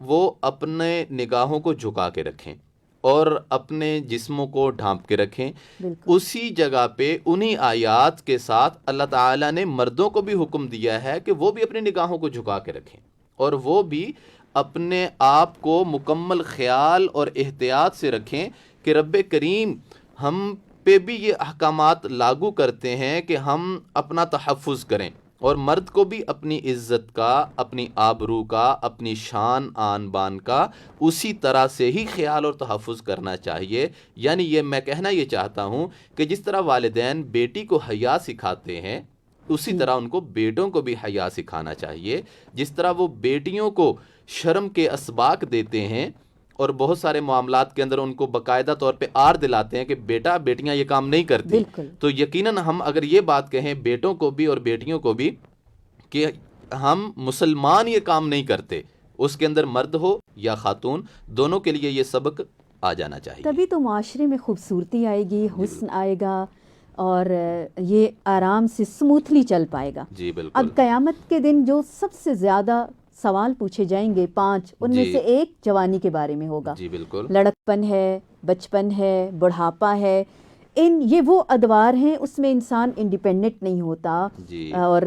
وہ اپنے نگاہوں کو جھکا کے رکھیں اور اپنے جسموں کو ڈھانپ کے رکھیں. اسی جگہ پہ انہی آیات کے ساتھ اللہ تعالیٰ نے مردوں کو بھی حکم دیا ہے کہ وہ بھی اپنی نگاہوں کو جھکا کے رکھیں اور وہ بھی اپنے آپ کو مکمل خیال اور احتیاط سے رکھیں کہ رب کریم ہم پہ بھی یہ احکامات لاگو کرتے ہیں کہ ہم اپنا تحفظ کریں، اور مرد کو بھی اپنی عزت کا، اپنی آبرو کا، اپنی شان آن بان کا اسی طرح سے ہی خیال اور تحفظ کرنا چاہیے. یعنی یہ میں کہنا یہ چاہتا ہوں کہ جس طرح والدین بیٹی کو حیا سکھاتے ہیں اسی طرح ان کو بیٹوں کو بھی حیا سکھانا چاہیے. جس طرح وہ بیٹیوں کو شرم کے اسباق دیتے ہیں اور بہت سارے معاملات کے اندر ان کو باقاعدہ طور پہ آر دلاتے ہیں کہ بیٹا بیٹیاں یہ کام نہیں کرتی، تو یقیناً ہم اگر یہ بات کہیں بیٹوں کو بھی اور بیٹیوں کو بھی کہ ہم مسلمان یہ کام نہیں کرتے، اس کے اندر مرد ہو یا خاتون دونوں کے لیے یہ سبق آ جانا چاہیے. تبھی تو معاشرے میں خوبصورتی آئے گی، حسن آئے گا اور یہ آرام سے سموتھلی چل پائے گا. جی بالکل. اب قیامت کے دن جو سب سے زیادہ سوال پوچھے جائیں گے 5، ان میں سے ایک جوانی کے بارے میں ہوگا. جی بالکل. لڑکپن ہے، بچپن ہے، بڑھاپا ہے، یہ وہ ادوار ہیں اس میں انسان انڈیپینڈنٹ نہیں ہوتا اور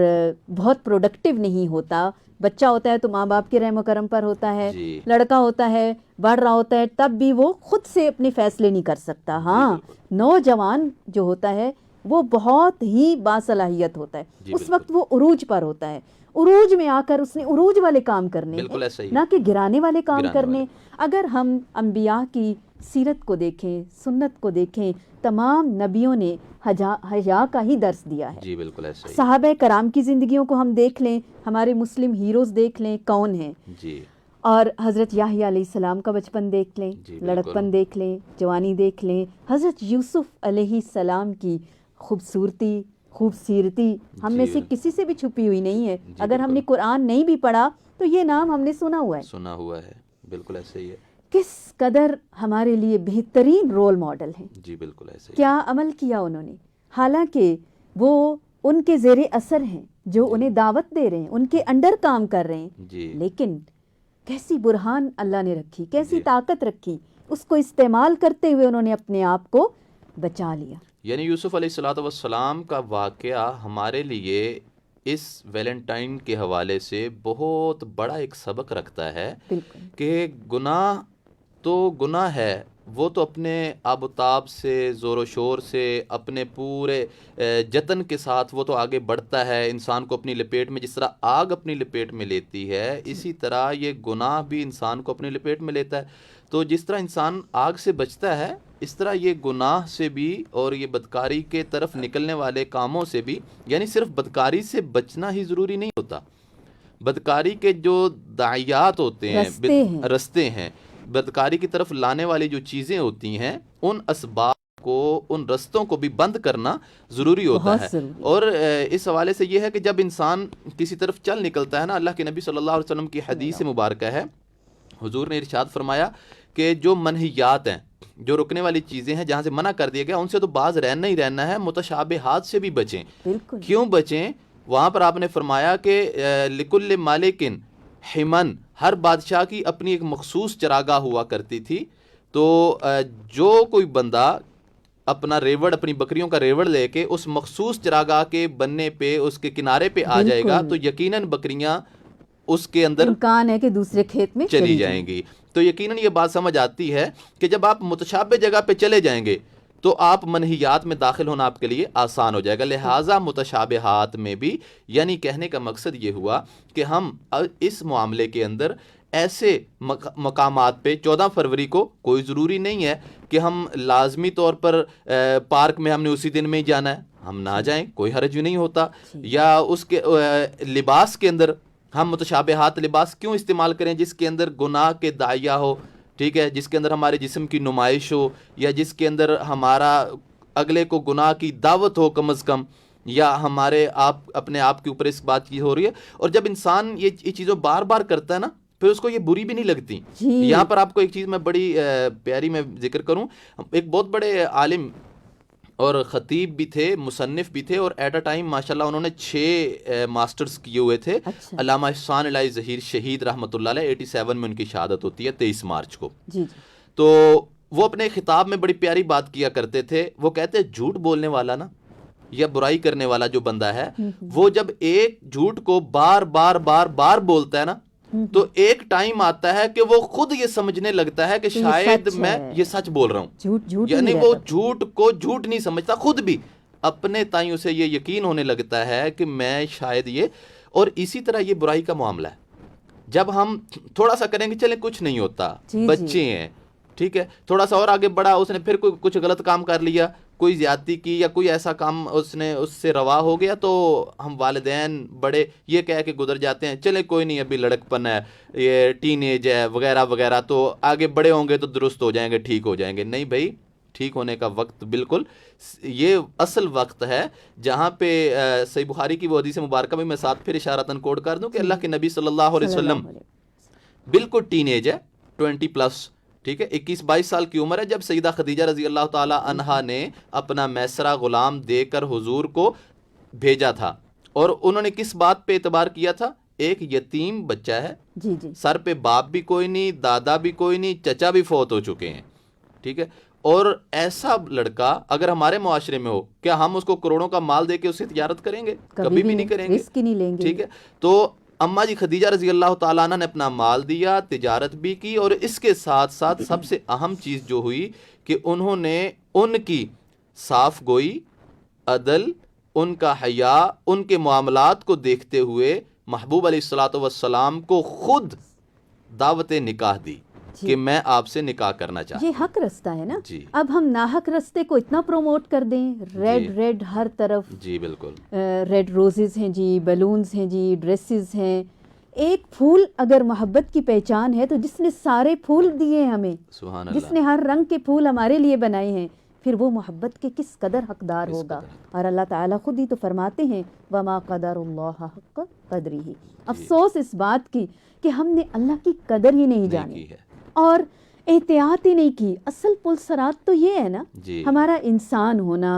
بہت پروڈکٹیو نہیں ہوتا. بچہ ہوتا ہے تو ماں باپ کے رحم و کرم پر ہوتا ہے، لڑکا ہوتا ہے بڑھ رہا ہوتا ہے تب بھی وہ خود سے اپنے فیصلے نہیں کر سکتا. ہاں نوجوان جو ہوتا ہے وہ بہت ہی باصلاحیت ہوتا ہے، اس وقت وہ عروج پر ہوتا ہے. عروج میں آ کر اس نے عروج والے کام کرنے ہیں نہ کہ گرانے والے کام کرنے. اگر ہم انبیاء کی سیرت کو دیکھیں، سنت کو دیکھیں، تمام نبیوں نے حیا کا ہی درس دیا ہے. جی بالکل ایسا ہی. صحابہ کرام کی زندگیوں کو ہم دیکھ لیں، ہمارے مسلم ہیروز دیکھ لیں کون ہیں. جی. اور حضرت یحییٰ علیہ السلام کا بچپن دیکھ لیں، لڑکپن دیکھ لیں، جوانی دیکھ لیں. حضرت یوسف علیہ السلام کی خوبصورتی، خوبصیرتی ہم میں سے کسی سے بھی چھپی ہوئی نہیں ہے. اگر ہم نے قرآن نہیں بھی پڑھا تو یہ نام ہم نے سنا ہوا ہے. بالکل ایسا ہی ہے. کس قدر ہمارے لیے بہترین رول ماڈل ہیں. جی بالکل ایسا ہی. کیا عمل کیا انہوں نے، حالانکہ وہ ان کے زیر اثر ہیں جو انہیں دعوت دے رہے ہیں، ان کے انڈر کام کر رہے ہیں، لیکن کیسی برہان اللہ نے رکھی، کیسی طاقت رکھی، اس کو استعمال کرتے ہوئے انہوں نے اپنے آپ کو بچا لیا. یعنی یوسف علیہ السلام کا واقعہ ہمارے لیے اس ویلنٹائن کے حوالے سے بہت بڑا ایک سبق رکھتا ہے کہ گناہ تو گناہ ہے، وہ تو اپنے آب و تاب سے، زور و شور سے، اپنے پورے جتن کے ساتھ وہ تو آگے بڑھتا ہے انسان کو اپنی لپیٹ میں. جس طرح آگ اپنی لپیٹ میں لیتی ہے اسی طرح یہ گناہ بھی انسان کو اپنی لپیٹ میں لیتا ہے. تو جس طرح انسان آگ سے بچتا ہے اس طرح یہ گناہ سے بھی اور یہ بدکاری کے طرف نکلنے والے کاموں سے بھی، یعنی صرف بدکاری سے بچنا ہی ضروری نہیں ہوتا، بدکاری کے جو داعیات ہوتے ہیں، رستے ہیں، بدکاری کی طرف لانے والی جو چیزیں ہوتی ہیں ان اسباب کو، ان رستوں کو بھی بند کرنا ضروری ہوتا ہے. اور اس حوالے سے یہ ہے کہ جب انسان کسی طرف چل نکلتا ہے نا، اللہ کے نبی صلی اللہ علیہ وسلم کی حدیث مبارکہ ہے، حضور نے ارشاد فرمایا کہ جو منہیات ہیں، جو رکنے والی چیزیں ہیں، جہاں سے منع کر دیا گیا ان سے تو باز رہنا ہی رہنا ہے. متشابہات سے بھی بچیں. کیوں بچیں؟ وہاں پر آپ نے فرمایا کہ لکل مالکن حمن، ہر بادشاہ کی اپنی ایک مخصوص چراگاہ ہوا کرتی تھی. تو جو کوئی بندہ اپنا ریوڑ، اپنی بکریوں کا ریوڑ لے کے اس مخصوص چراگاہ کے بننے پہ، اس کے کنارے پہ آ جائے گا تو یقیناً بکریاں اس کے اندر امکان ہے کہ دوسرے کھیت میں چلی جائیں گی. تو یقیناً یہ بات سمجھ آتی ہے کہ جب آپ متشابہ جگہ پہ چلے جائیں گے تو آپ منہیات میں داخل ہونا آپ کے لیے آسان ہو جائے گا. لہٰذا متشابہات میں بھی، یعنی کہنے کا مقصد یہ ہوا کہ ہم اس معاملے کے اندر ایسے مقامات پہ 14 فروری کو کوئی ضروری نہیں ہے کہ ہم لازمی طور پر پارک میں ہم نے اسی دن میں ہی جانا ہے، ہم نہ جائیں، کوئی حرج نہیں ہوتا. یا اس کے لباس کے اندر ہم متشابہات لباس کیوں استعمال کریں جس کے اندر گناہ کے داعیہ ہو، ٹھیک ہے، جس کے اندر ہمارے جسم کی نمائش ہو، یا جس کے اندر ہمارا اگلے کو گناہ کی دعوت ہو کم از کم، یا ہمارے اپنے آپ کے اوپر اس بات کی ہو رہی ہے. اور جب انسان یہ چیزوں بار بار کرتا ہے نا پھر اس کو یہ بری بھی نہیں لگتی. یہاں پر آپ کو ایک چیز میں بڑی پیاری میں ذکر کروں. ایک بہت بڑے عالم اور خطیب بھی تھے, مصنف بھی تھے, اور ایٹ اے ٹائم ماشاءاللہ انہوں نے 6 ماسٹرز کیے ہوئے تھے. علامہ احسان الہی ظہیر شہید رحمۃ اللہ علیہ, 87 میں ان کی شہادت ہوتی ہے 23 مارچ کو. تو وہ اپنے خطاب میں بڑی پیاری بات کیا کرتے تھے. وہ کہتے ہیں جھوٹ بولنے والا نا, یا برائی کرنے والا جو بندہ ہے, وہ جب ایک جھوٹ کو بار بار بار بار بولتا ہے نا, تو ایک ٹائم آتا ہے کہ وہ خود یہ سمجھنے لگتا ہے کہ شاید میں یہ سچ بول رہا ہوں. یعنی وہ جھوٹ کو جھوٹ نہیں سمجھتا, خود بھی اپنے تائیں اسے یہ یقین ہونے لگتا ہے کہ میں شاید یہ. اور اسی طرح یہ برائی کا معاملہ ہے, جب ہم تھوڑا سا کریں گے چلیں کچھ نہیں ہوتا, بچے ہیں, ٹھیک ہے, تھوڑا سا اور آگے بڑھا, اس نے پھر کوئی کچھ غلط کام کر لیا, کوئی زیادتی کی, یا کوئی ایسا کام اس سے روا ہو گیا, تو ہم والدین بڑے یہ کہہ کے گزر جاتے ہیں چلے کوئی نہیں ابھی لڑکپن ہے, یہ ٹین ایج ہے وغیرہ وغیرہ, تو آگے بڑے ہوں گے تو درست ہو جائیں گے, ٹھیک ہو جائیں گے. نہیں بھائی, ٹھیک ہونے کا وقت بالکل یہ اصل وقت ہے جہاں پہ صحیح بخاری کی وہ حدیث مبارکہ میں ساتھ پھر اشارتاً کوٹ کر دوں کہ اللہ کے نبی صلی اللہ علیہ وسلم بالکل ٹین ایج ہے, 20+, ٹھیک ہے, 21-22 سال کی عمر ہے, جب سیدہ خدیجہ رضی اللہ تعالی عنہا نے اپنا میسرہ غلام دے کر حضور کو بھیجا تھا. اور انہوں نے کس بات پہ اعتبار کیا تھا؟ ایک یتیم بچہ ہے, سر پہ باپ بھی کوئی نہیں, دادا بھی کوئی نہیں, چچا بھی فوت ہو چکے ہیں, ٹھیک ہے. اور ایسا لڑکا اگر ہمارے معاشرے میں ہو, کیا ہم اس کو کروڑوں کا مال دے کے اس سے تجارت کریں گے؟ کبھی بھی نہیں کریں گے, رسک نہیں لیں گے, ٹھیک ہے. تو اماں جی خدیجہ رضی اللہ تعالیٰ عنہ نے اپنا مال دیا, تجارت بھی کی, اور اس کے ساتھ ساتھ سب سے اہم چیز جو ہوئی کہ انہوں نے ان کی صاف گوئی, عدل, ان کا حیا, ان کے معاملات کو دیکھتے ہوئے محبوب علیہ الصلوۃ والسلام کو خود دعوت نکاح دی کہ میں آپ سے نکاح کرنا چاہتا ہوں. یہ حق رستہ ہے نا. اب ہم ناحق رستے کو اتنا پروموٹ کر دیں, ریڈ ہر طرف, جی بالکل, ریڈ روزز ہیں جی, بیلونز ہیں جی, ڈریسز ہیں. ایک پھول اگر محبت کی پہچان ہے تو جس نے سارے پھول دیے ہمیں, سبحان اللہ, جس نے ہر رنگ کے پھول ہمارے لیے بنائے ہیں, پھر وہ محبت کے کس قدر حقدار ہوگا. اور اللہ تعالیٰ خود ہی تو فرماتے ہیں وما قدر اللہ حق قدرہ. افسوس اس بات کی کہ ہم نے اللہ کی قدر ہی نہیں جانی اور احتیاط ہی نہیں کی. اصل پل صراط تو یہ ہے نا, ہمارا انسان ہونا,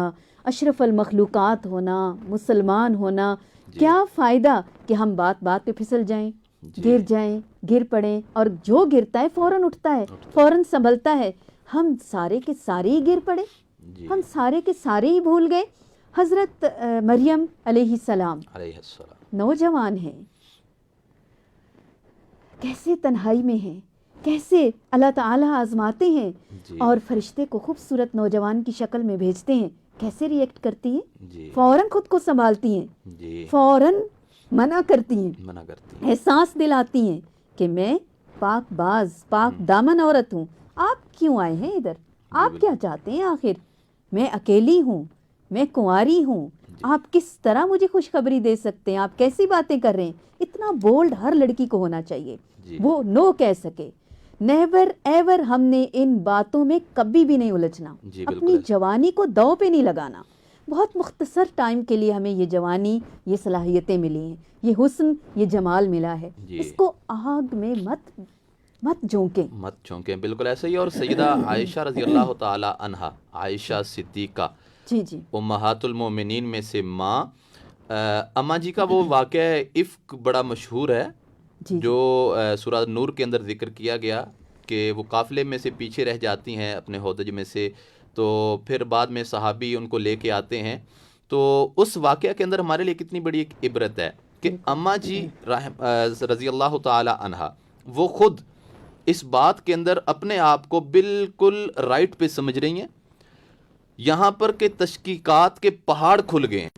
اشرف المخلوقات ہونا, مسلمان ہونا. کیا فائدہ کہ ہم بات بات پہ پھسل جائیں, گر جائیں, گر پڑیں, اور جو گرتا ہے فوراً اٹھتا ہے, فوراً سنبھلتا ہے. ہم سارے کے سارے ہی گر پڑے, ہم سارے کے سارے ہی بھول گئے. حضرت مریم علیہ السلام نوجوان ہیں, کیسے تنہائی میں ہیں, کیسے اللہ تعالیٰ آزماتے ہیں, اور فرشتے کو خوبصورت نوجوان کی شکل میں بھیجتے ہیں, کیسے ری ایکٹ کرتی ہیں, فوراً خود کو سنبھالتی ہیں, فوراً منع کرتی ہیں, احساس دلاتی ہیں کہ میں پاک باز پاک دامن عورت ہوں. آپ کیوں آئے ہیں ادھر, آپ کیا چاہتے ہیں آخر, میں اکیلی ہوں, میں کنواری ہوں, آپ کس طرح مجھے خوشخبری دے سکتے ہیں, آپ کیسی باتیں کر رہے ہیں. اتنا بولڈ ہر لڑکی کو ہونا چاہیے, وہ نو کہہ سکے. نیور ایور ہم نے ان باتوں میں کبھی بھی نہیں الجھنا, اپنی جوانی کو دو پہ نہیں لگانا. بہت مختصر ٹائم کے لیے ہمیں یہ جوانی, یہ صلاحیتیں ملی ہیں, یہ حسن, یہ جمال ملا ہے, اس کو آگ میں مت جھونکیں. بالکل ایسا ہی. اور سیدہ عائشہ رضی اللہ تعالی عنہا, عائشہ صدیقہ, جی امہات المومنین میں سے ماں, اماں جی کا وہ واقعہ افک بڑا مشہور ہے, جو سورہ نور کے اندر ذکر کیا گیا کہ وہ قافلے میں سے پیچھے رہ جاتی ہیں اپنے ہودج میں سے, تو پھر بعد میں صحابی ان کو لے کے آتے ہیں. تو اس واقعہ کے اندر ہمارے لیے کتنی بڑی ایک عبرت ہے کہ اماں جی رضی اللہ تعالی عنہا وہ خود اس بات کے اندر اپنے آپ کو بالکل رائٹ پہ سمجھ رہی ہیں. یہاں پر کہ تشقیقات کے پہاڑ کھل گئے ہیں.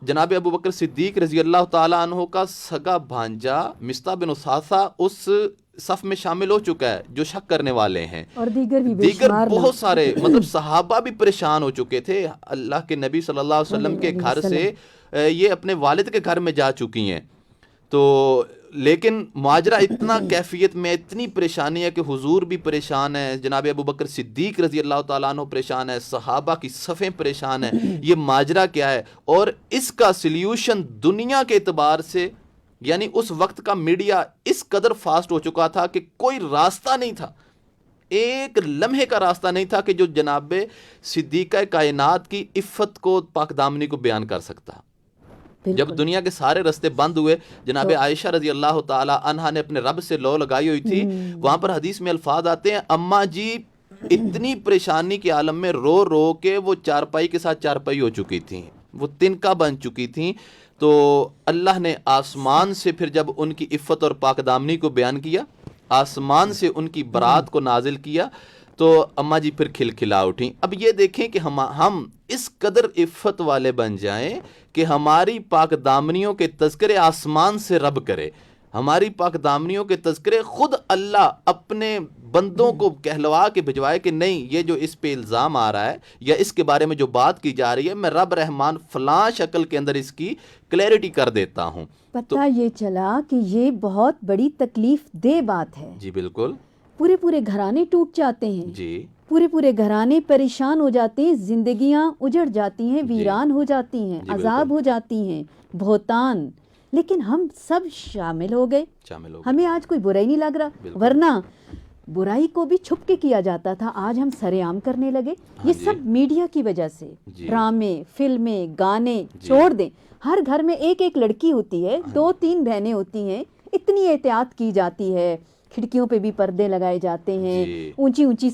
جناب ابو بکر صدیق رضی اللہ تعالیٰ عنہ کا سگا بھانجا مصطح بن اثاثہ اس صف میں شامل ہو چکا ہے جو شک کرنے والے ہیں, اور دیگر بہت سارے مطلب صحابہ بھی پریشان ہو چکے تھے. اللہ کے نبی صلی اللہ علیہ وسلم کے گھر سے یہ اپنے والد کے گھر میں جا چکی ہیں. تو لیکن معاجرہ اتنا کیفیت میں, اتنی پریشانی ہے کہ حضور بھی پریشان ہے, جناب ابو بکر صدیق رضی اللہ تعالیٰ عنہ پریشان ہے, صحابہ کی صفیں پریشان ہیں. یہ ماجرہ کیا ہے, اور اس کا سلیوشن دنیا کے اعتبار سے, یعنی اس وقت کا میڈیا اس قدر فاسٹ ہو چکا تھا کہ کوئی راستہ نہیں تھا, ایک لمحے کا راستہ نہیں تھا کہ جو جناب صدیقہ کائنات کی عفت کو، پاک دامنی کو بیان کر سکتا. جب دنیا کے سارے راستے بند ہوئے، جناب عائشہ رضی اللہ تعالی عنہا نے اپنے رب سے لو لگائی ہوئی تھی. وہاں پر حدیث میں الفاظ آتے ہیں، اماں جی اتنی پریشانی کے عالم میں رو رو کے وہ چارپائی کے ساتھ چارپائی ہو چکی تھیں، وہ تنکا بن چکی تھیں. تو اللہ نے آسمان سے پھر جب ان کی عفت اور پاک دامنی کو بیان کیا، آسمان سے ان کی برات کو نازل کیا، تو اماں جی پھر کھلکھلا اٹھیں. اب یہ دیکھیں کہ ہم اس قدر عفت والے بن جائیں کہ ہماری پاک دامنیوں کے تذکرے آسمان سے رب کرے، ہماری پاک دامنیوں کے تذکرے خود اللہ اپنے بندوں کو کہلوا کے بھجوائے کہ نہیں، یہ جو اس پہ الزام آ رہا ہے یا اس کے بارے میں جو بات کی جا رہی ہے، میں رب رحمان فلاں شکل کے اندر اس کی کلیئرٹی کر دیتا ہوں. پتہ یہ چلا کہ یہ بہت بڑی تکلیف دہ بات ہے. جی بالکل. پورے گھرانے ٹوٹ جاتے ہیں. جی. پورے گھرانے پریشان ہو جاتے ہیں، زندگیاں اجڑ جاتی ہیں، ویران ہو جاتی ہیں، عذاب ہو جاتی ہیں، بہتان. لیکن ہم سب شامل ہو گئے. ہمیں آج کوئی برائی نہیں لگ رہا، ورنہ برائی کو بھی چھپ کے کیا جاتا تھا، آج ہم سرے عام کرنے لگے. یہ سب میڈیا کی وجہ سے. ڈرامے، فلمیں، گانے چھوڑ دیں. ہر گھر میں ایک ایک لڑکی ہوتی ہے، 2-3 بہنیں ہوتی ہیں، اتنی احتیاط کی جاتی ہے، کھڑکیوں پہ بھی پردے لگائے جاتے ہیں، اونچی اونچی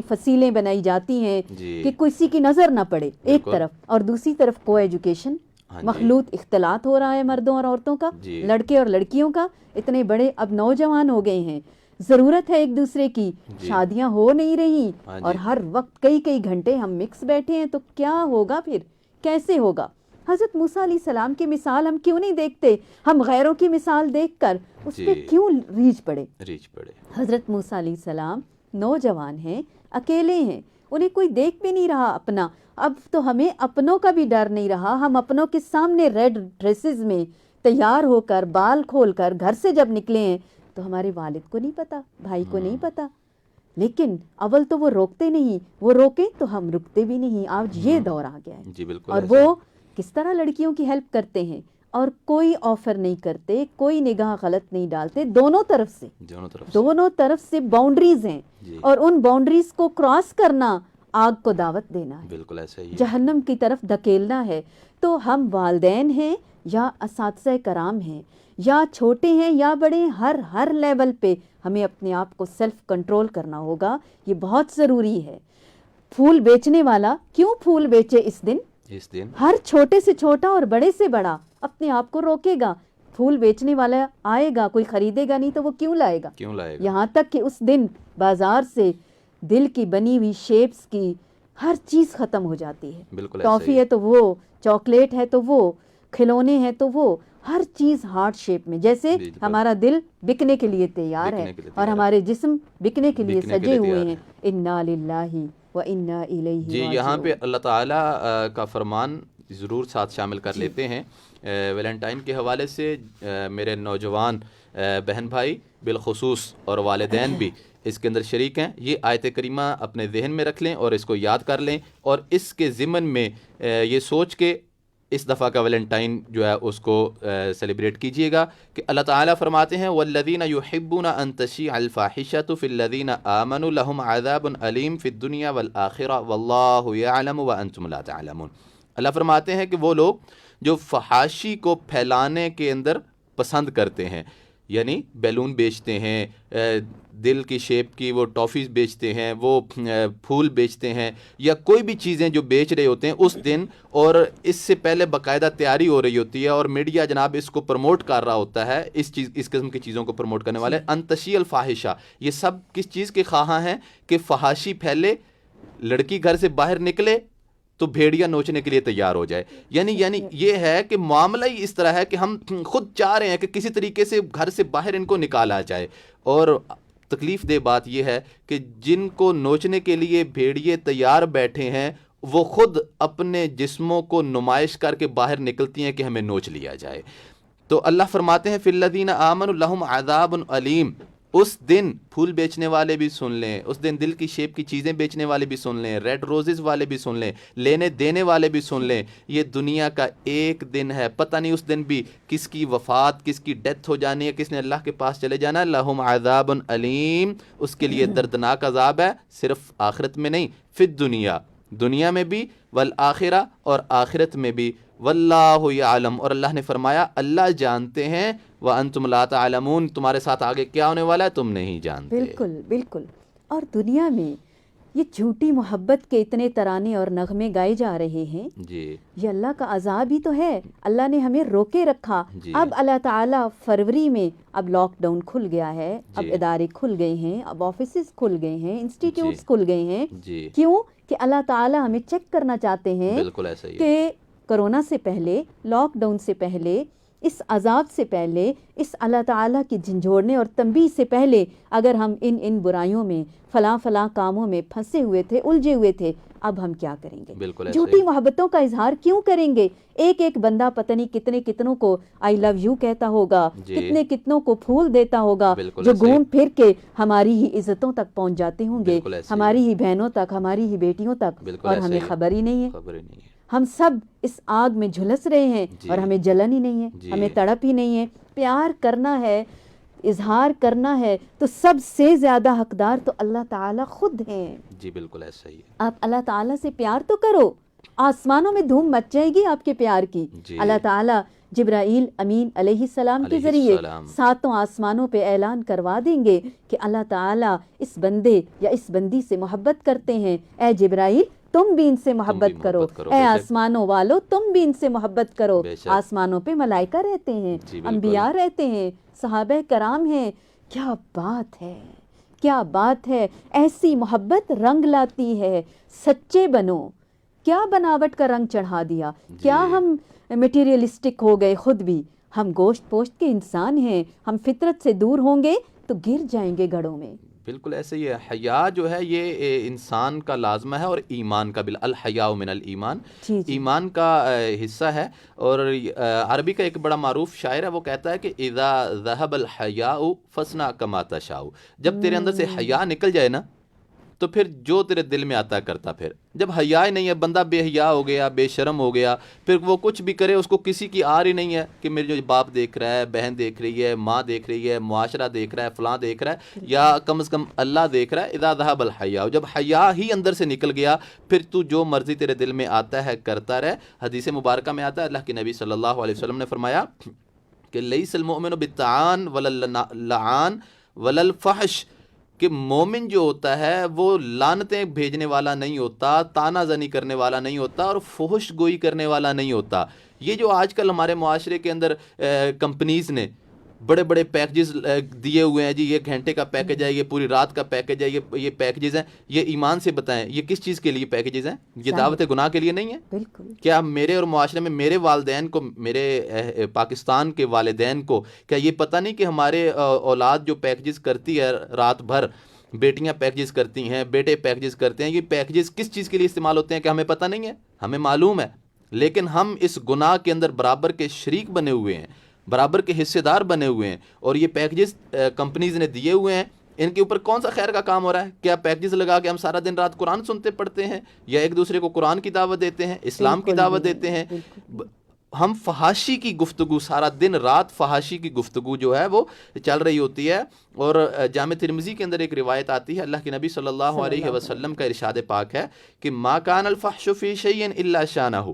فصیلیں بنائی جاتی ہیں کہ کسی کی نظر نہ پڑے ایک طرف، اور دوسری طرف کو ایجوکیشن، مخلوط اختلاط ہو رہا ہے مردوں اور عورتوں کا، لڑکے اور لڑکیوں کا. اتنے بڑے اب نوجوان ہو گئے ہیں، ضرورت ہے ایک دوسرے کی، شادیاں ہو نہیں رہی، اور ہر وقت کئی گھنٹے ہم مکس بیٹھے ہیں. تو کیا ہوگا پھر، کیسے ہوگا؟ حضرت موسیٰ علیہ السلام کی مثال ہم کیوں نہیں دیکھتے؟ ہم غیروں کی مثال دیکھ کر اس پہ کیوں ریچھ پڑے؟ حضرت موسیٰ علیہ السلام نوجوان ہیں، اکیلے ہیں، انہیں کوئی دیکھ بھی نہیں رہا اپنا. اب تو ہمیں اپنوں کا بھی ڈر نہیں رہا. ہم اپنوں کے سامنے ریڈ ڈریسز میں تیار ہو کر، بال کھول کر گھر سے جب نکلے ہیں تو ہمارے والد کو نہیں پتا، بھائی کو نہیں پتا. لیکن اول تو وہ روکتے نہیں، وہ روکیں تو ہم رکتے بھی نہیں. آج یہ دور آ گیا ہے. اور وہ کس طرح لڑکیوں کی ہیلپ کرتے ہیں، اور کوئی آفر نہیں کرتے، کوئی نگاہ غلط نہیں ڈالتے. دونوں طرف سے باؤنڈریز ہیں، اور ان باؤنڈریز کو کراس کرنا آگ کو دعوت دینا ہے، بالکل ایسا ہی جہنم کی طرف دھکیلنا ہے. تو ہم والدین ہیں یا اساتذہ کرام ہیں یا چھوٹے ہیں یا بڑے، ہر لیول پہ ہمیں اپنے آپ کو سیلف کنٹرول کرنا ہوگا. یہ بہت ضروری ہے. پھول بیچنے والا کیوں پھول بیچے اس دن؟ ہر چھوٹے سے چھوٹا اور بڑے سے بڑا اپنے آپ کو روکے گا. پھول بیچنے والا آئے گا، کوئی خریدے گا نہیں تو وہ کیوں لائے گا؟ یہاں تک کہ اس دن بازار سے دل کی بنی ہوئی شیپس کی ہر چیز ختم ہو جاتی ہے. ٹافی ہے تو وہ، چاکلیٹ ہے تو وہ، کھلونے ہیں تو وہ، ہر چیز ہارٹ شیپ میں. جیسے ہمارا دل بکنے کے لیے تیار ہے اور ہمارے جسم بکنے کے لیے سجے ہوئے ہیں. انا للہ و انا الیہ راجعون. جی یہاں پہ اللہ تعالیٰ کا فرمان ضرور ساتھ شامل کر لیتے ہیں. ویلنٹائن کے حوالے سے میرے نوجوان بہن بھائی بالخصوص اور والدین بھی اس کے اندر شریک ہیں. یہ آیت کریمہ اپنے ذہن میں رکھ لیں اور اس کو یاد کر لیں، اور اس کے ضمن میں یہ سوچ کے اس دفعہ کا ویلنٹائن جو ہے اس کو سیلیبریٹ کیجئے گا کہ اللہ تعالیٰ فرماتے ہیں وَالَّذِينَ يُحِبُّونَ أَن تَشِيعَ الْفَاحِشَةُ فِي الَّذِينَ آمَنُوا لَهُمْ عَذَابٌ أَلِيمٌ فِي الدُّنْيَا وَالْآخِرَةِ وَاللَّهُ يَعْلَمُ وَأَنْتُمْ لَا تَعْلَمُونَ. اللہ فرماتے ہیں کہ وہ لوگ جو فحاشی کو پھیلانے کے اندر پسند کرتے ہیں، یعنی بیلون بیچتے ہیں، دل کی شیپ کی وہ ٹافیز بیچتے ہیں، وہ پھول بیچتے ہیں، یا کوئی بھی چیزیں جو بیچ رہے ہوتے ہیں اس دن، اور اس سے پہلے باقاعدہ تیاری ہو رہی ہوتی ہے اور میڈیا جناب اس کو پروموٹ کر رہا ہوتا ہے، اس قسم کی چیزوں کو پروموٹ کرنے والے انتشی الفاحشہ. یہ سب کس چیز کے خواہاں ہیں کہ فحاشی پھیلے، لڑکی گھر سے باہر نکلے تو بھیڑیا نوچنے کے لیے تیار ہو جائے. یعنی یہ ہے کہ معاملہ ہی اس طرح ہے کہ ہم خود چاہ رہے ہیں کہ کسی طریقے سے گھر سے باہر ان کو نکالا جائے. اور تکلیف دہ بات یہ ہے کہ جن کو نوچنے کے لیے بھیڑیے تیار بیٹھے ہیں وہ خود اپنے جسموں کو نمائش کر کے باہر نکلتی ہیں کہ ہمیں نوچ لیا جائے. تو اللہ فرماتے ہیں فی الذین آمنوا لہم عذاب علیم، اس دن پھول بیچنے والے بھی سن لیں, اس دن دل کی شیپ کی چیزیں بیچنے والے بھی سن لیں, ریڈ روزز والے بھی سن لیں, لینے دینے والے بھی سن لیں, یہ دنیا کا ایک دن ہے, پتہ نہیں اس دن بھی کس کی وفات, کس کی ڈیتھ ہو جانی ہے, کس نے اللہ کے پاس چلے جانا ہے. لہم عذاب علیم, اس کے لیے دردناک عذاب ہے, صرف آخرت میں نہیں, فی الدنیا, دنیا میں بھی, والآخرہ, اور آخرت میں بھی. واللہ یعلم, اور اللہ نے فرمایا اللہ جانتے ہیں, وانتم لا تعلمون, تمہارے ساتھ آگے کیا ہونے والا ہے تم نہیں جانتے. بالکل بالکل. اور دنیا میں یہ جھوٹی محبت کے اتنے ترانے اور نغمے گائے جا رہے ہیں, جی یہ اللہ کا عذاب ہی تو ہے. اللہ نے ہمیں روکے رکھا. جی. اب اللہ تعالیٰ فروری میں اب لاک ڈاؤن کھل گیا ہے, اب جی. ادارے کھل گئے ہیں, اب آفیسز کھل گئے ہیں, انسٹیٹیوٹس جی. کھل گئے ہیں. جی کیوں کہ اللہ تعالیٰ ہمیں چیک کرنا چاہتے ہیں بالکل ایسا ہی ہے. کہ کرونا سے پہلے, لاک ڈاؤن سے پہلے, اس عذاب سے پہلے, اس اللہ تعالیٰ کی جھنجھوڑنے اور تنبیہ سے پہلے اگر ہم ان برائیوں میں, فلاں فلاں کاموں میں پھنسے ہوئے تھے, الجھے ہوئے تھے, اب ہم کیا کریں گے؟ بالکل ایسا جھوٹی ہی. محبتوں کا اظہار کیوں کریں گے؟ ایک ایک بندہ پتہ نہیں کتنوں کو آئی لو یو کہتا ہوگا, جی. کتنوں کو پھول دیتا ہوگا, بالکل جو ایسا ہی. گھوم پھر کے ہماری ہی عزتوں تک پہنچ جاتے ہوں گے, بالکل ایسا ہی. ہماری ہی بہنوں تک, ہماری ہی بیٹیوں تک, بالکل اور ایسا ہمیں ہی. خبر ہی نہیں ہے. خبر ہی نہیں ہے. ہم سب اس آگ میں جھلس رہے ہیں جی. اور ہمیں جلن ہی نہیں ہے, جی. ہمیں تڑپ ہی نہیں ہے. پیار کرنا ہے, اظہار کرنا ہے, تو سب سے زیادہ حقدار تو اللہ تعالیٰ خود ہیں. جی بالکل ایسا ہی ہے. آپ اللہ تعالیٰ سے پیار تو کرو, آسمانوں میں دھوم مچ جائے گی آپ کے پیار کی. جی. اللہ تعالیٰ جبرائیل امین علیہ السلام کے علیہ ذریعے السلام. 7 آسمانوں پہ اعلان کروا دیں گے کہ اللہ تعالیٰ اس بندے یا اس بندی سے محبت کرتے ہیں. اے جبرائیل تم بھی ان سے محبت کرو, اے آسمانوں والو تم بھی ان سے محبت کرو. آسمانوں پہ ملائکہ رہتے ہیں, انبیاء رہتے ہیں, صحابہ کرام ہیں. کیا بات ہے, کیا بات ہے. ایسی محبت رنگ لاتی ہے. سچے بنو. کیا بناوٹ کا رنگ چڑھا دیا, کیا ہم میٹیریلسٹک ہو گئے خود بھی. ہم گوشت پوشت کے انسان ہیں, ہم فطرت سے دور ہوں گے تو گر جائیں گے گڑھوں میں. بالکل ایسے ہی ہے. حیا جو ہے یہ انسان کا لازمہ ہے اور ایمان کا الحیاء من الایمان, ایمان کا حصہ ہے. اور عربی کا ایک بڑا معروف شاعر ہے, وہ کہتا ہے کہ اذا ذهب الحیاء فاصنع کما تشاء, جب تیرے اندر سے حیا نکل جائے نا تو پھر جو تیرے دل میں آتا کرتا. پھر جب حیا ہی نہیں ہے, بندہ بے حیا ہو گیا, بے شرم ہو گیا, پھر وہ کچھ بھی کرے اس کو کسی کی آر ہی نہیں ہے کہ میرے جو باپ دیکھ رہا ہے, بہن دیکھ رہی ہے, ماں دیکھ رہی ہے, معاشرہ دیکھ رہا ہے, فلاں دیکھ رہا ہے, یا کم از کم اللہ دیکھ رہا ہے. اذا ذهب الحیاء, جب حیا ہی اندر سے نکل گیا پھر تو جو مرضی تیرے دل میں آتا ہے کرتا رہے. حدیث مبارکہ میں آتا ہے, اللہ کے نبی صلی اللہ علیہ وسلم نے فرمایا کہ لیس المؤمن بالطعان ولا اللعان ولا الفحش, کہ مومن جو ہوتا ہے وہ لعنتیں بھیجنے والا نہیں ہوتا, تانا زنی کرنے والا نہیں ہوتا, اور فحش گوئی کرنے والا نہیں ہوتا. یہ جو آج کل ہمارے معاشرے کے اندر کمپنیز نے بڑے بڑے پیکجز دیے ہوئے ہیں, جی یہ گھنٹے کا پیکج ہے, یہ پوری رات کا پیکج ہے, یہ پیکجز ہیں, یہ ایمان سے بتائیں یہ کس چیز کے لیے پیکجز ہیں؟ یہ دعوت گناہ کے لیے نہیں ہے. بالکل. کیا میرے اور معاشرے میں میرے والدین کو, میرے پاکستان کے والدین کو کیا یہ پتہ نہیں کہ ہمارے اولاد جو پیکجز کرتی ہے رات بھر, بیٹیاں پیکجز کرتی ہیں, بیٹے پیکجز کرتے ہیں, یہ پیکجز کس چیز کے لیے استعمال ہوتے ہیں کہ ہمیں پتہ نہیں ہے؟ ہمیں معلوم ہے, لیکن ہم اس گناہ کے اندر برابر کے شریک بنے ہوئے ہیں, برابر کے حصے دار بنے ہوئے ہیں. اور یہ پیکجز کمپنیز نے دیے ہوئے ہیں, ان کے اوپر کون سا خیر کا کام ہو رہا ہے؟ کیا پیکجز لگا کے ہم سارا دن رات قرآن سنتے پڑھتے ہیں, یا ایک دوسرے کو قرآن کی دعوت دیتے ہیں, اسلام کی دعوت دیتے ہیں؟ ہم فحاشی کی گفتگو, سارا دن رات فحاشی کی گفتگو جو ہے وہ چل رہی ہوتی ہے. اور جامع ترمذی کے اندر ایک روایت آتی ہے, اللہ کے نبی صلی اللہ علیہ وسلم کا ارشاد پاک ہے کہ ما کان الفحش فی شیء الا شانہ,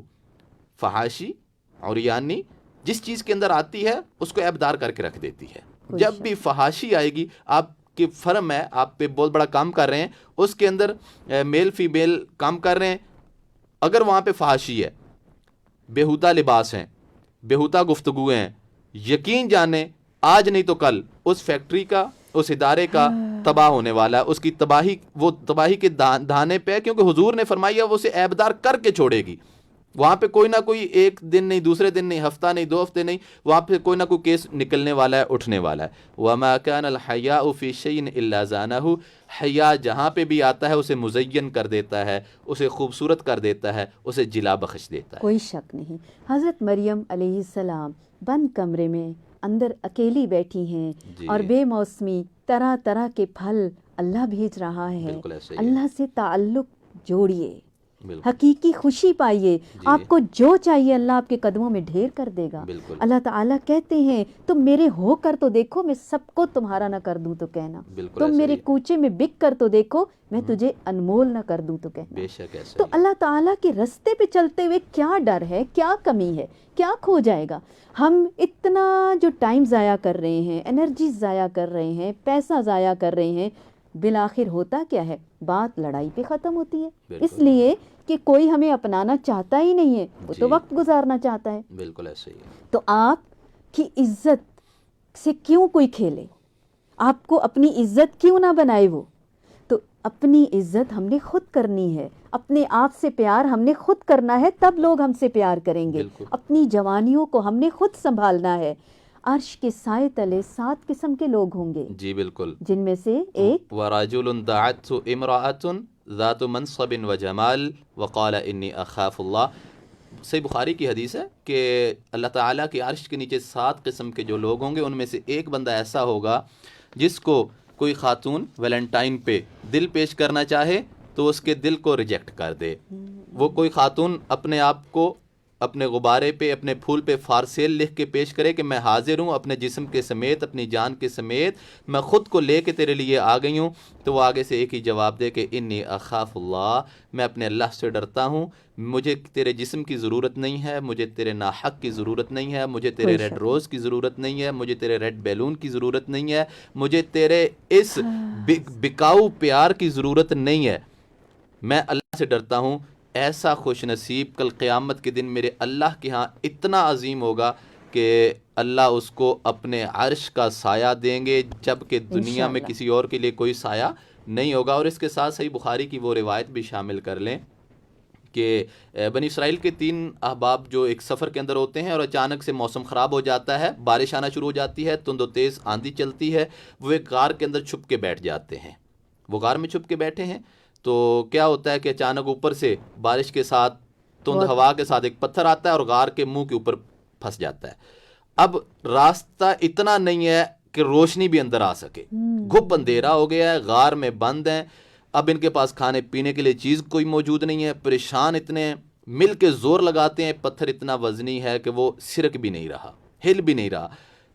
فحاشی اور یعنی جس چیز کے اندر آتی ہے اس کو عیبدار کر کے رکھ دیتی ہے. جب بھی فحاشی آئے گی, آپ کی فرم ہے, آپ پہ بہت بڑا کام کر رہے ہیں, اس کے اندر میل فی میل کام کر رہے ہیں, اگر وہاں پہ فحاشی ہے, بےہودہ لباس ہیں, بےہودہ گفتگو ہیں, یقین جانیں آج نہیں تو کل اس فیکٹری کا, اس ادارے کا تباہ ہونے والا ہے. اس کی تباہی, وہ تباہی کے دھانے پہ, کیونکہ حضور نے فرمایا وہ اسے عیبدار کر کے چھوڑے گی. وہاں پہ کوئی نہ کوئی ایک دن نہیں, دوسرے دن نہیں, ہفتہ نہیں, 2 ہفتے نہیں, وہاں پہ کوئی نہ کوئی کیس نکلنے والا ہے, اٹھنے والا ہے. وَمَا كَانَ الْحَيَاءُ فِي شَيْءٍ إِلَّا زَانَهُ, حیا جہاں پہ بھی آتا ہے اسے مزین کر دیتا ہے, اسے خوبصورت کر دیتا ہے, اسے جلا بخش دیتا ہے. کوئی شک نہیں. حضرت مریم علیہ السلام بند کمرے میں اندر اکیلی بیٹھی ہیں, اور بے موسمی طرح طرح کے پھل اللہ بھیج رہا ہے. بالکل ایسے ہی اللہ سے تعلق جوڑیے, بالکل حقیقی خوشی پائیے. آپ کو جو چاہیے اللہ آپ کے قدموں میں ڈھیر کر دے گا. بالکل اللہ تعالیٰ کہتے ہیں تم میرے ہو کر تو دیکھو, میں سب کو تمہارا نہ کر دوں تو کہنا. بالکل تم ایسے میرے ہی کوچے میں بک کر تو دیکھو, میں تجھے انمول نہ کر دوں تو کہنا. بے شک ایسے تو ہی اللہ تعالیٰ کے رستے پہ چلتے ہوئے کیا ڈر ہے, کیا کمی ہے, کیا کھو جائے گا؟ ہم اتنا جو ٹائم ضائع کر رہے ہیں, انرجی ضائع کر رہے ہیں, پیسہ ضائع کر رہے ہیں, بالآخر ہوتا کیا ہے؟ بات لڑائی پہ ختم ہوتی ہے. اس بالکل لیے کہ کوئی ہمیں اپنانا چاہتا ہی نہیں ہے, وہ تو جی وقت گزارنا چاہتا ہے. بالکل ایسے ہی ہے. تو آپ کی عزت سے کیوں کوئی کھیلے؟ آپ کو اپنی عزت کیوں نہ بنائے وہ؟ تو اپنی عزت ہم نے خود کرنی ہے, اپنے آپ سے پیار ہم نے خود کرنا ہے, تب لوگ ہم سے پیار کریں گے. بالکل اپنی جوانیوں کو ہم نے خود سنبھالنا ہے. عرش کے سائے تلے 7 قسم کے لوگ ہوں گے, جی بالکل. جن میں سے ایک وَرَجُلٌ دَعَتْهُ امْرَأَةٌ ذَاتُ مَنْصَبٍ وَجَمَالٍ وَقَالَ إِنِّي أَخَافُ اللَّهَ. صحیح بخاری کی حدیث ہے کہ اللہ تعالیٰ کے عرش کے نیچے 7 قسم کے جو لوگ ہوں گے, ان میں سے ایک بندہ ایسا ہوگا جس کو کوئی خاتون ویلنٹائن پہ دل پیش کرنا چاہے تو اس کے دل کو ریجیکٹ کر دے. وہ کوئی خاتون اپنے آپ کو اپنے غبارے پہ, اپنے پھول پہ فارسیل لکھ کے پیش کرے کہ میں حاضر ہوں اپنے جسم کے سمیت, اپنی جان کے سمیت, میں خود کو لے کے تیرے لیے آ گئی ہوں, تو وہ آگے سے ایک ہی جواب دے کہ انی اخاف اللہ, میں اپنے اللہ سے ڈرتا ہوں, مجھے تیرے جسم کی ضرورت نہیں ہے, مجھے تیرے ناحق کی ضرورت نہیں ہے, مجھے تیرے ریڈ روز کی ضرورت نہیں ہے, مجھے تیرے ریڈ بیلون کی ضرورت نہیں ہے, مجھے تیرے اس بکاؤ پیار کی ضرورت نہیں ہے, میں اللہ سے ڈرتا ہوں. ایسا خوش نصیب کل قیامت کے دن میرے اللہ کے ہاں اتنا عظیم ہوگا کہ اللہ اس کو اپنے عرش کا سایہ دیں گے, جبکہ دنیا میں کسی اور کے لیے کوئی سایہ نہیں ہوگا. اور اس کے ساتھ صحیح بخاری کی وہ روایت بھی شامل کر لیں کہ بنی اسرائیل کے 3 احباب جو ایک سفر کے اندر ہوتے ہیں اور اچانک سے موسم خراب ہو جاتا ہے, بارش آنا شروع ہو جاتی ہے, تند و تیز آندھی چلتی ہے, وہ ایک غار کے اندر چھپ کے بیٹھ جاتے ہیں. وہ غار میں چھپ کے بیٹھے ہیں تو کیا ہوتا ہے کہ اچانک اوپر سے بارش کے ساتھ تند ہوا کے ساتھ ایک پتھر آتا ہے اور غار کے منہ کے اوپر پھنس جاتا ہے. اب راستہ اتنا نہیں ہے کہ روشنی بھی اندر آ سکے, گھپ اندھیرا ہو گیا ہے, غار میں بند ہیں, اب ان کے پاس کھانے پینے کے لیے چیز کوئی موجود نہیں ہے, پریشان اتنے ہیں, مل کے زور لگاتے ہیں, پتھر اتنا وزنی ہے کہ وہ سرک بھی نہیں رہا, ہل بھی نہیں رہا.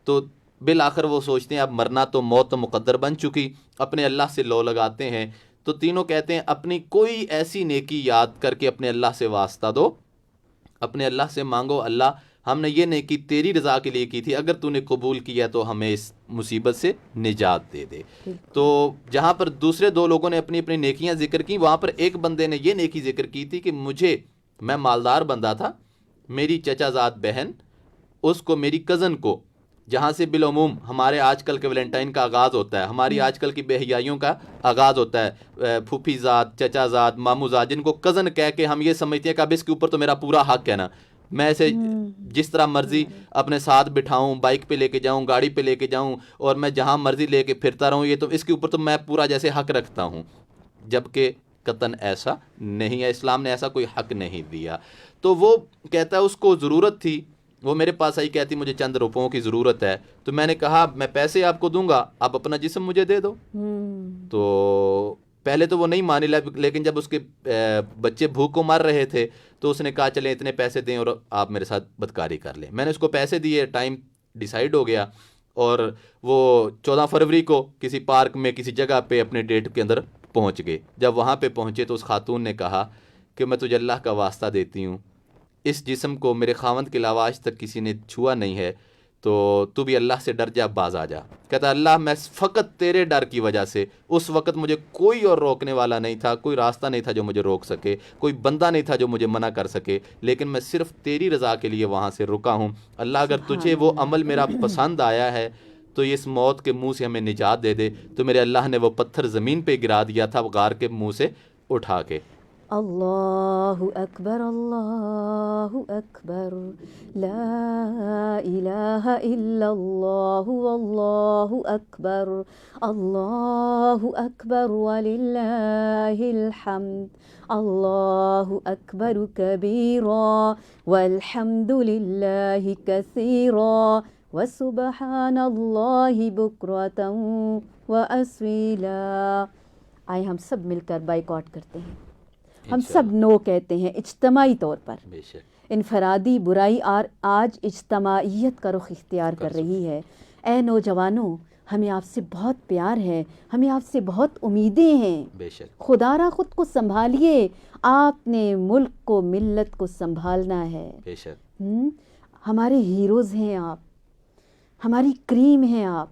تو بالآخر وہ سوچتے ہیں اب مرنا تو موت تو مقدر بن چکی, اپنے اللہ سے لو لگاتے ہیں. تو تینوں کہتے ہیں اپنی کوئی ایسی نیکی یاد کر کے اپنے اللہ سے واسطہ دو, اپنے اللہ سے مانگو, اللہ ہم نے یہ نیکی تیری رضا کے لیے کی تھی, اگر تو نے قبول کیا تو ہمیں اس مصیبت سے نجات دے دے. تو جہاں پر دوسرے 2 لوگوں نے اپنی اپنی نیکیاں ذکر کی, وہاں پر ایک بندے نے یہ نیکی ذکر کی تھی کہ میں مالدار بندہ تھا, میری چچا زاد بہن, اس کو میری کزن کو, جہاں سے بالعموم ہمارے آج کل کے ویلنٹائن کا آغاز ہوتا ہے, ہماری آج کل کی بے حیائیوں کا آغاز ہوتا ہے, پھوپھی زاد, چچا زاد, مامو زاد, جن کو کزن کہہ کے ہم یہ سمجھتے ہیں کہ اب اس کے اوپر تو میرا پورا حق ہے نا, میں اسے جس طرح مرضی اپنے ساتھ بٹھاؤں, بائک پہ لے کے جاؤں, گاڑی پہ لے کے جاؤں, اور میں جہاں مرضی لے کے پھرتا رہوں, یہ تو اس کے اوپر تو میں پورا جیسے حق رکھتا ہوں, جبکہ قطعاً ایسا نہیں ہے, اسلام نے ایسا کوئی حق نہیں دیا. تو وہ کہتا ہے اس کو ضرورت تھی, وہ میرے پاس آئی, کہتی مجھے چند روپوں کی ضرورت ہے, تو میں نے کہا میں پیسے آپ کو دوں گا, آپ اپنا جسم مجھے دے دو. تو پہلے تو وہ نہیں مانی, لیکن جب اس کے بچے بھوک کو مر رہے تھے تو اس نے کہا چلیں اتنے پیسے دیں اور آپ میرے ساتھ بدکاری کر لیں. میں نے اس کو پیسے دیے, ٹائم ڈیسائیڈ ہو گیا, اور وہ 14 فروری کو کسی پارک میں کسی جگہ پہ اپنے ڈیٹ کے اندر پہنچ گئے. جب وہاں پہ پہنچے تو اس خاتون نے کہا کہ میں تجھے اللہ کا واسطہ دیتی ہوں, اس جسم کو میرے خاوند کے علاوہ آج تک کسی نے چھوا نہیں ہے, تو بھی اللہ سے ڈر جا, باز آ جا. کہتا اللہ میں فقط تیرے ڈر کی وجہ سے, اس وقت مجھے کوئی اور روکنے والا نہیں تھا, کوئی راستہ نہیں تھا جو مجھے روک سکے, کوئی بندہ نہیں تھا جو مجھے منع کر سکے, لیکن میں صرف تیری رضا کے لیے وہاں سے رکا ہوں. اللہ اگر تجھے وہ عمل میرا پسند آیا ہے تو اس موت کے منہ سے ہمیں نجات دے دے. تو میرے اللہ نے وہ پتھر زمین پہ گرا دیا تھا غار کے منہ سے اٹھا کے. اللہ اکبر, اللہ اکبر, لا الہ الا اللہ, واللہ اکبر, اللہ اکبر وللہ الحمد, اللہ اکبر کبیرا والحمد للہ کثیرا وسبحان اللہ بکرۃ وأصیلا۔ آئے ہم سب مل کر بائیکاٹ کرتے ہیں، ہم سب نو کہتے ہیں اجتماعی طور پر۔ بے شک انفرادی برائی آج اجتماعیت کا رخ اختیار کر رہی ہے۔ اے نوجوانوں، ہمیں آپ سے بہت پیار ہے، ہمیں آپ سے بہت امیدیں ہیں۔ بے شک خدا را خود کو سنبھالیے، آپ نے ملک کو، ملت کو سنبھالنا ہے۔ بے شک ہمارے ہیروز ہیں آپ، ہماری کریم ہیں آپ،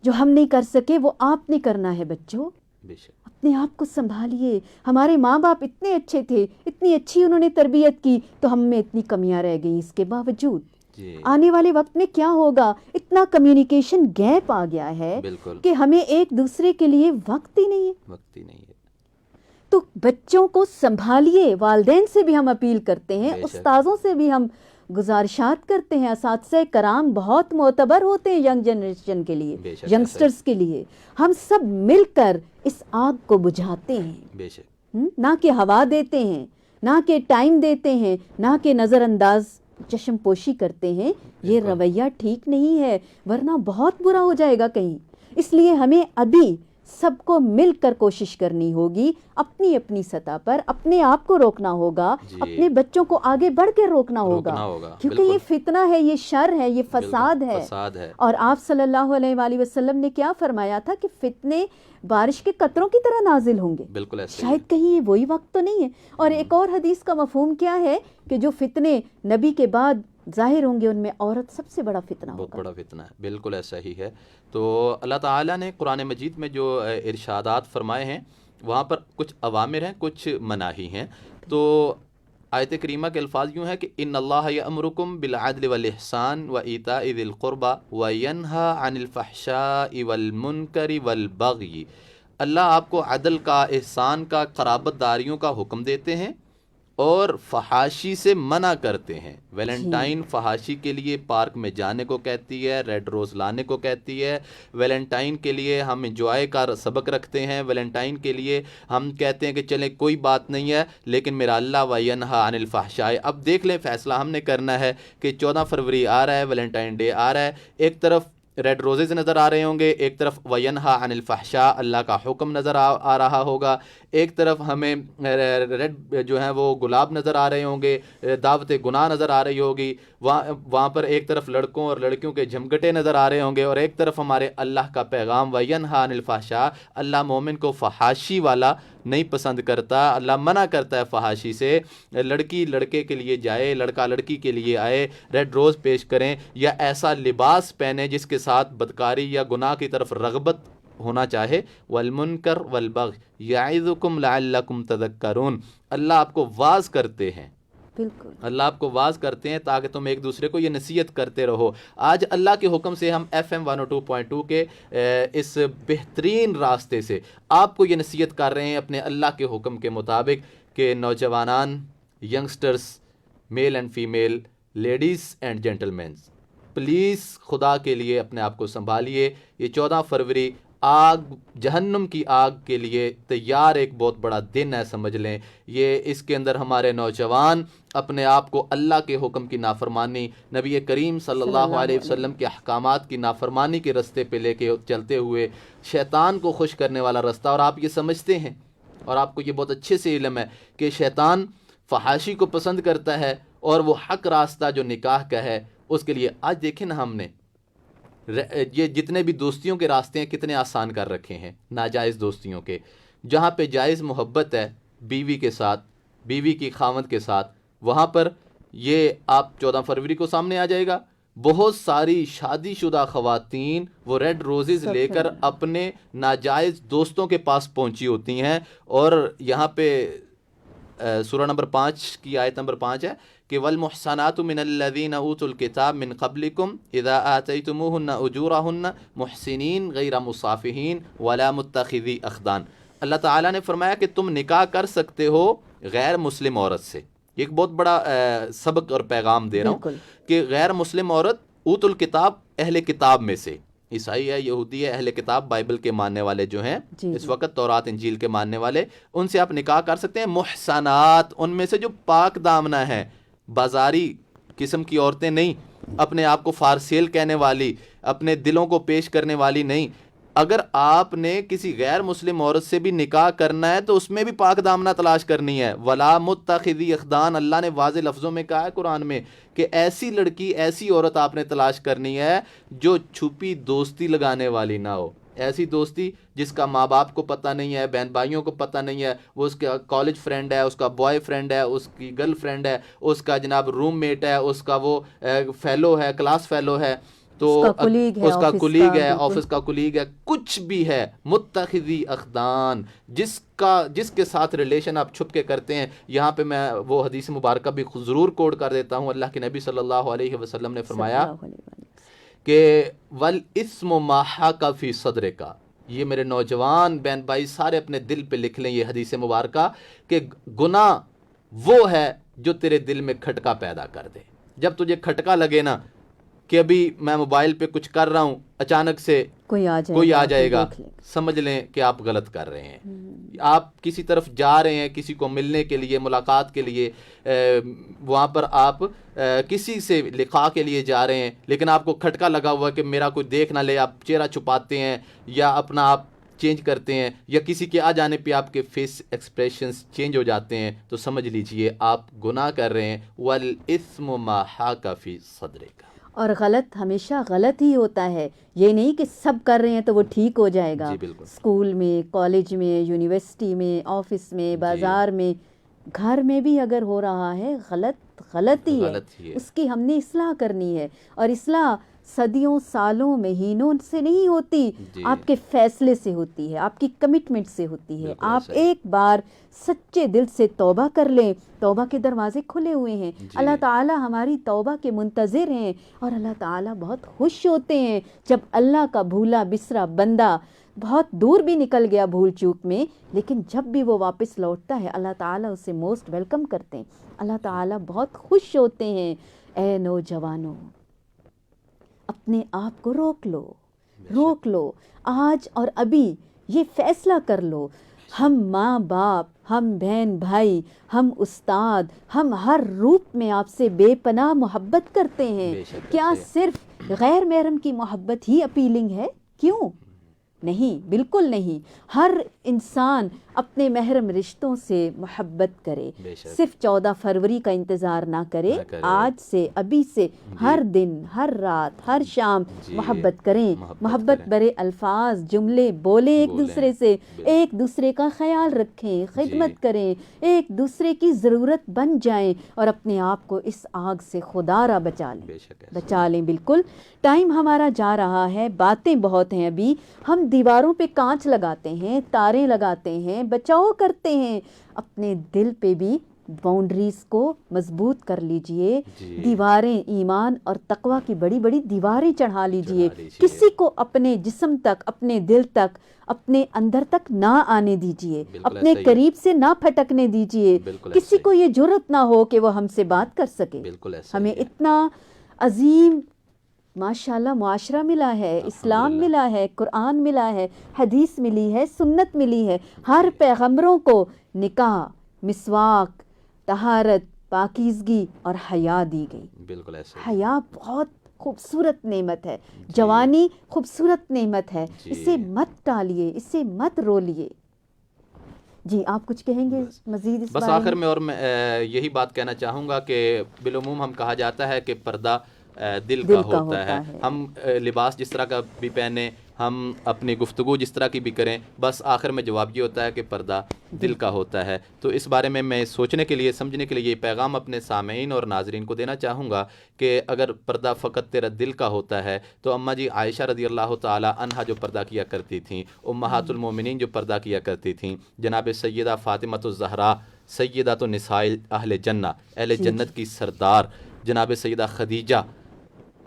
جو ہم نہیں کر سکے وہ آپ نے کرنا ہے۔ بچوں، بے شک اپنے آپ کو سنبھالیے۔ ہمارے ماں باپ اتنے اچھے تھے، اتنی اچھی انہوں نے تربیت کی، تو ہم میں اتنی کمیاں رہ گئیں۔ اس کے باوجود جی آنے والے وقت میں کیا ہوگا؟ اتنا کمیونیکیشن گیپ آ گیا ہے بالکل کہ ہمیں ایک دوسرے کے لیے وقت ہی نہیں ہے۔ وقت ہی نہیں ہے۔ تو بچوں کو سنبھالیے۔ والدین سے بھی ہم اپیل کرتے ہیں، بے شک استاذوں سے بھی ہم گزارشات کرتے ہیں، اساتذہ کرام بہت معتبر ہوتے ہیں ینگ جنریشن کے لیے، بے شک ینگسٹرز کے لیے۔ ہم سب مل کر اس آگ کو بجھاتے ہیں، بے شک نہ کہ ہوا دیتے ہیں، نہ کہ ٹائم دیتے ہیں، نہ کہ نظر انداز چشم پوشی کرتے ہیں۔ یہ رویہ ٹھیک نہیں ہے، ورنہ بہت برا ہو جائے گا کہیں۔ اس لیے ہمیں ابھی سب کو مل کر کوشش کرنی ہوگی، اپنی اپنی سطح پر اپنے آپ کو روکنا ہوگا، اپنے بچوں کو آگے بڑھ کے روکنا ہوگا، کیونکہ یہ فتنہ ہے، یہ شر ہے، یہ فساد ہے۔ اور آپ صلی اللہ علیہ وآلہ وسلم نے کیا فرمایا تھا کہ فتنے بارش کے قطروں کی طرح نازل ہوں گے۔ بالکل ایسے شاید کہیں یہ وہی وقت تو نہیں ہے۔ اور ایک اور حدیث کا مفہوم کیا ہے کہ جو فتنے نبی کے بعد ظاہر ہوں گے، ان میں عورت سب سے بڑا فتنہ ہوگا۔ بہت بڑا فتنہ ہے، بالکل ایسا ہی ہے۔ تو اللہ تعالیٰ نے قرآن مجید میں جو ارشادات فرمائے ہیں، وہاں پر کچھ اوامر ہیں، کچھ مناہی ہیں۔ تو آیت کریمہ کے الفاظ یوں ہیں کہ ان اللہ یأمرکم بالعدل والاحسان وایتاء ذی القربى وینہی عن الفحشاء والمنکر والبغی۔ اللہ آپ کو عدل کا، احسان کا، قرابت داریوں کا حکم دیتے ہیں اور فحاشی سے منع کرتے ہیں۔ ویلنٹائن فحاشی کے لیے پارک میں جانے کو کہتی ہے، ریڈ روز لانے کو کہتی ہے۔ ویلنٹائن کے لیے ہم انجوائے کا سبق رکھتے ہیں۔ ویلنٹائن کے لیے ہم کہتے ہیں کہ چلیں کوئی بات نہیں ہے، لیکن میرا اللہ وینہی عن الفحشاء۔ اب دیکھ لیں، فیصلہ ہم نے کرنا ہے کہ 14 فروری آ رہا ہے، ویلنٹائن ڈے آ رہا ہے، ایک طرف ریڈ روزز نظر آ رہے ہوں گے، ایک طرف وینہی عن الفحشاء اللہ کا حکم نظر آ رہا ہوگا، ایک طرف ہمیں ریڈ جو ہیں وہ گلاب نظر آ رہے ہوں گے، دعوت گناہ نظر آ رہی ہوگی، وہاں پر ایک طرف لڑکوں اور لڑکیوں کے جھمگٹے نظر آ رہے ہوں گے، اور ایک طرف ہمارے اللہ کا پیغام وینہی عن الفحشاء۔ اللہ مومن کو فحاشی والا نہیں پسند کرتا، اللہ منع کرتا ہے فحاشی سے۔ لڑکی لڑکے کے لیے جائے، لڑکا لڑکی کے لیے آئے، ریڈ روز پیش کریں یا ایسا لباس پہنے جس کے ساتھ بدکاری یا گناہ کی طرف رغبت ہونا چاہے۔ والمنکر والبغی یعظکم لعلکم تذکرون۔ اللہ آپ کو واعظ کرتے ہیں، بالکل اللہ آپ کو واعظ کرتے ہیں تاکہ تم ایک دوسرے کو یہ نصیحت کرتے رہو۔ آج اللہ کے حکم سے ہم FM 102.2 کے اس بہترین راستے سے آپ کو یہ نصیحت کر رہے ہیں اپنے اللہ کے حکم کے مطابق کہ نوجوانان، youngsters, male and female, ladies and gentlemen, please خدا کے لیے اپنے آپ کو سنبھالیے۔ یہ 14 فروری آگ، جہنم کی آگ کے لیے تیار ایک بہت بڑا دن ہے، سمجھ لیں۔ یہ اس کے اندر ہمارے نوجوان اپنے آپ کو اللہ کے حکم کی نافرمانی، نبی کریم صلی اللہ علیہ وسلم کے احکامات کی نافرمانی کے رستے پہ لے کے چلتے ہوئے، شیطان کو خوش کرنے والا رستہ۔ اور آپ یہ سمجھتے ہیں، اور آپ کو یہ بہت اچھے سے علم ہے کہ شیطان فحاشی کو پسند کرتا ہے، اور وہ حق راستہ جو نکاح کا ہے اس کے لیے آج دیکھیں نا، ہم نے یہ جتنے بھی دوستیوں کے راستے ہیں کتنے آسان کر رکھے ہیں، ناجائز دوستیوں کے۔ جہاں پہ جائز محبت ہے بیوی کے ساتھ، بیوی کی خاوند کے ساتھ، وہاں پر یہ آپ 14 فروری کو سامنے آ جائے گا، بہت ساری شادی شدہ خواتین وہ ریڈ روزز لے کر اپنے ناجائز دوستوں کے پاس پہنچی ہوتی ہیں۔ اور یہاں پہ سورہ نمبر 5 کی آیت نمبر 5 ہے کہ والمحصنات من الذین اوتوا الکتاب من قبلکم اذا آتیتموہن اجورہن محسنین غیر مصافحین ولا متخذی اخدان۔ اللہ تعالیٰ نے فرمایا کہ تم نکاح کر سکتے ہو غیر مسلم عورت سے۔ یہ ایک بہت بڑا سبق اور پیغام دے رہا ہوں کہ غیر مسلم عورت اوت الکتاب، اہل کتاب میں سے، عیسائی ہے، یہودی ہے، اہل کتاب بائبل کے ماننے والے جو ہیں اس وقت، تورات انجیل کے ماننے والے، ان سے آپ نکاح کر سکتے ہیں۔ محسنات، ان میں سے جو پاک دامنہ ہیں، بازاری قسم کی عورتیں نہیں، اپنے آپ کو فار سیل کہنے والی، اپنے دلوں کو پیش کرنے والی نہیں. اگر آپ نے کسی غیر مسلم عورت سے بھی نکاح کرنا ہے تو اس میں بھی پاک دامنہ تلاش کرنی ہے. ولا متخذی اخدان، اللہ نے واضح لفظوں میں کہا ہے قرآن میں کہ ایسی لڑکی، ایسی عورت آپ نے تلاش کرنی ہے جو چھپی دوستی لگانے والی نہ ہو. ایسی دوستی جس کا ماں باپ کو پتہ نہیں ہے، بہن بھائیوں کو پتہ نہیں ہے، وہ اس کا کالج فرینڈ ہے، اس کا بوائے فرینڈ ہے، اس کی گرل فرینڈ ہے، اس کا جناب روم میٹ ہے، اس کا وہ فیلو ہے، کلاس فیلو ہے، تو اس کا کولیگ ہے، اس کا آفس کولیگ ہے، بالکل. آفس کا کولیگ ہے، کچھ بھی ہے. متخذی اخدان، جس کے ساتھ ریلیشن آپ چھپ کے کرتے ہیں. یہاں پہ میں وہ حدیث مبارکہ بھی ضرور کوٹ کر دیتا ہوں. اللہ کے نبی صلی اللہ علیہ وسلم نے فرمایا صلی اللہ علیہ وسلم کہ والاسم ما حاک فی صدرک. یہ میرے نوجوان بہن بھائی سارے اپنے دل پہ لکھ لیں یہ حدیث مبارکہ کہ گناہ وہ ہے جو تیرے دل میں کھٹکا پیدا کر دے. جب تجھے کھٹکا لگے نا کہ ابھی میں موبائل پہ کچھ کر رہا ہوں، اچانک سے کوئی آ جائے گا، دیکھ لے. سمجھ لیں کہ آپ غلط کر رہے ہیں. آپ کسی طرف جا رہے ہیں کسی کو ملنے کے لیے، ملاقات کے لیے، وہاں پر آپ کسی سے لقاء کے لیے جا رہے ہیں، لیکن آپ کو کھٹکا لگا ہوا کہ میرا کوئی دیکھ نہ لے، آپ چہرہ چھپاتے ہیں یا اپنا آپ چینج کرتے ہیں، یا کسی کے آ جانے پہ آپ کے فیس ایکسپریشنز چینج ہو جاتے ہیں، تو سمجھ لیجئے آپ گناہ کر رہے ہیں. والاسم ما حاک فی صدرک. اور غلط ہمیشہ غلط ہی ہوتا ہے. یہ نہیں کہ سب کر رہے ہیں تو وہ ٹھیک ہو جائے گا. جی بالکل. اسکول میں، کالج میں، یونیورسٹی میں، آفس میں، بازار میں، گھر میں بھی اگر ہو رہا ہے غلط ہی ہے. اس کی ہم نے اصلاح کرنی ہے. اور اصلاح صدیوں، سالوں، مہینوں سے نہیں ہوتی، آپ کے فیصلے سے ہوتی ہے، آپ کی کمٹمنٹ سے ہوتی ہے. آپ ایک بار سچے دل سے توبہ کر لیں. توبہ کے دروازے کھلے ہوئے ہیں. اللہ تعالی ہماری توبہ کے منتظر ہیں، اور اللہ تعالی بہت خوش ہوتے ہیں جب اللہ کا بھولا بسرا بندہ بہت دور بھی نکل گیا بھول چوک میں، لیکن جب بھی وہ واپس لوٹتا ہے اللہ تعالیٰ اسے موسٹ ویلکم کرتے ہیں. اللہ تعالیٰ بہت خوش ہوتے ہیں. اے نوجوانوں، اپنے آپ کو روک لو آج اور ابھی. یہ فیصلہ کر لو، ہم ماں باپ، ہم بہن بھائی، ہم استاد، ہم ہر روپ میں آپ سے بے پناہ محبت کرتے ہیں. کیا صرف غیر محرم کی محبت ہی اپیلنگ ہے؟ کیوں نہیں، بالکل نہیں. ہر انسان اپنے محرم رشتوں سے محبت کرے. صرف 14 فروری کا انتظار نہ کرے، آج سے، ابھی سے، ہر دن، ہر رات، ہر شام محبت کریں. محبت برے الفاظ، جملے بولیں ایک دوسرے سے، ایک دوسرے کا خیال رکھیں، خدمت کریں، ایک دوسرے کی ضرورت بن جائیں، اور اپنے آپ کو اس آگ سے خدا را بچا لیں. بالکل. ٹائم ہمارا جا رہا ہے، باتیں بہت ہیں ابھی. ہم دیواروں پہ کانچ لگاتے ہیں، تاریں لگاتے ہیں، بچاؤ کرتے ہیں. اپنے دل پہ بھی باؤنڈریز کو مضبوط کر لیجئے. دیواریں ایمان اور تقوی کی بڑی بڑی دیواریں چڑھا لیجئے. کسی کو اپنے جسم تک، اپنے دل تک، اپنے اندر تک نہ آنے دیجئے. اپنے قریب سے نہ پھٹکنے دیجئے. کسی کو یہ جرأت نہ ہو کہ وہ ہم سے بات کر سکے. ہمیں اتنا عظیم ماشاءاللہ معاشرہ ملا ہے، اسلام ملا ہے، قرآن ملا ہے، حدیث ملی ہے، سنت ملی ہے. ہر پیغمبروں کو نکاح، مسواک، طہارت، پاکیزگی اور حیا دی گئی. بالکل ایسے. حیا بہت خوبصورت نعمت ہے. جوانی خوبصورت نعمت ہے. اسے مت ٹالیے، اسے مت رولیے. جی آپ کچھ کہیں گے مزید اس بس آخر میں؟ اور میں یہی بات کہنا چاہوں گا کہ بالعموم ہم کہا جاتا ہے کہ پردہ دل کا ہوتا ہے. ہم لباس جس طرح کا بھی پہنیں، ہم اپنی گفتگو جس طرح کی بھی کریں، بس آخر میں جواب یہ ہوتا ہے کہ پردہ دل کا ہوتا ہے. تو اس بارے میں سوچنے کے لیے، سمجھنے کے لیے یہ پیغام اپنے سامعین اور ناظرین کو دینا چاہوں گا کہ اگر پردہ فقط تیرا دل کا ہوتا ہے تو اماں جی عائشہ رضی اللہ تعالی عنہا جو پردہ کیا کرتی تھیں، امہات المومنین جو پردہ کیا کرتی تھیں، جناب سیدہ فاطمہ الزہرا سیدۃ النساء اہل جنہ، اہل جنت کی سردار جناب سیدہ خدیجہ،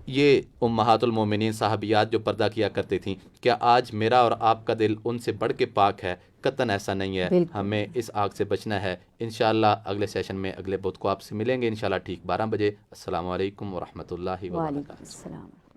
یہ امہات المومنین صحابیات جو پردہ کیا کرتی تھیں، کیا آج میرا اور آپ کا دل ان سے بڑھ کے پاک ہے؟ قطعاً ایسا نہیں ہے. ہمیں اس آگ سے بچنا ہے. انشاءاللہ اگلے سیشن میں اگلے بدھ کو آپ سے ملیں گے انشاءاللہ ٹھیک 12 بجے. السلام علیکم ورحمۃ اللہ وبرکاتہ.